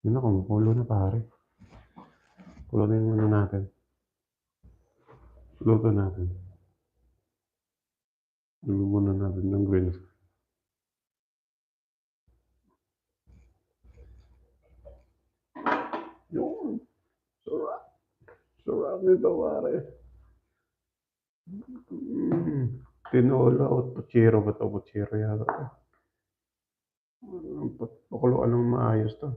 Yun na, kumukulo na pare. Kulo na yung ano natin. Luto natin. Luto muna natin ng greens. Yun. Sarap. Sarap nito pare. Tinola o puchero ba ito? Puchero yata. Pakuluan ng maayos to.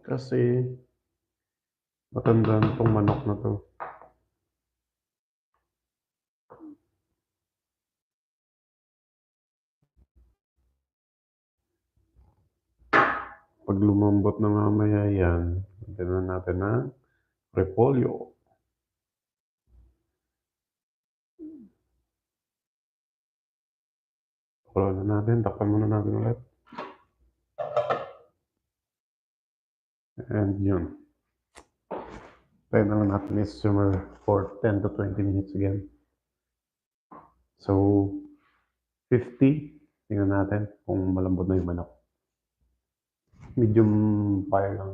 Kasi matandaan tong manok na to. Pag lumambot na mamaya yan, lagyan natin ng repolyo. Pakuluan na natin, takpan muna natin ulit. And yun. Tayo na lang natin is simmer for 10 to 20 minutes again. So, 50. Tingnan natin kung malambot na yung manok. Medium fire lang.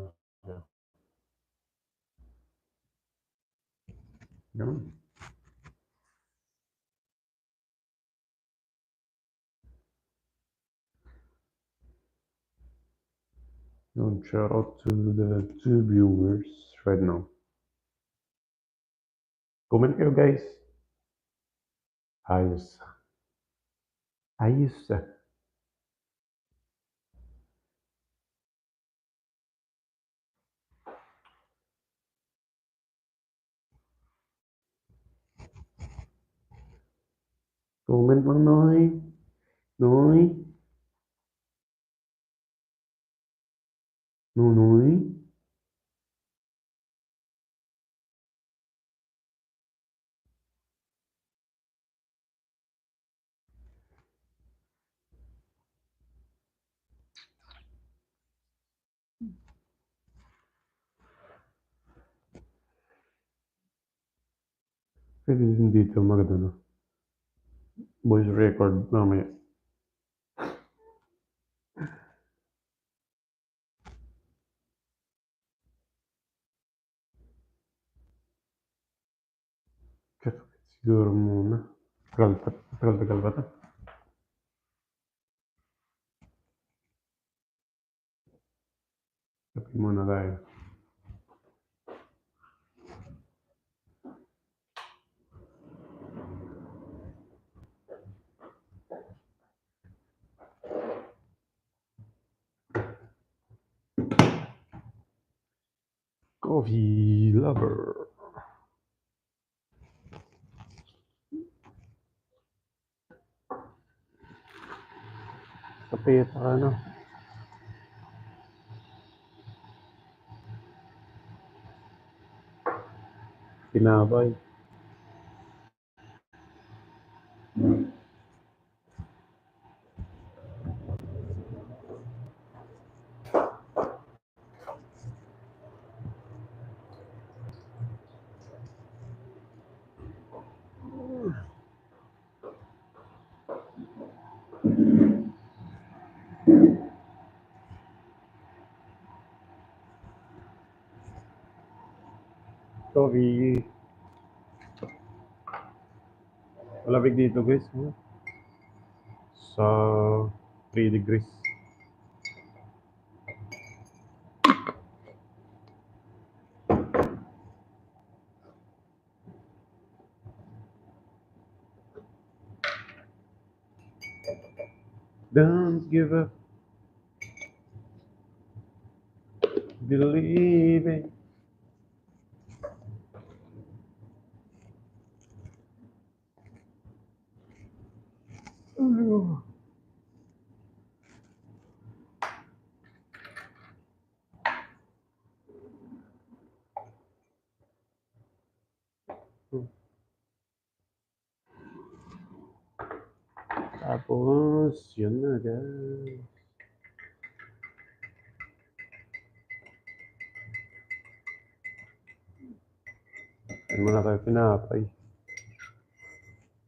Yun. Yun, shout out to the 2 viewers right now. Comment kayo guys. Ayos. Ayos. Comment lang, Noy. Noy. Noy. Pwede din dito maganda. Voice record mamaya. Siguro muna. Tagal ba ito? Kape muna tayo. Coffee lover. Kape at ano. Tinabay. Coffee. Malamig dito guys. Sa 3 degrees. Don't give up. Believe it. Tapos, yun na guys. Ano muna tayo pinapay.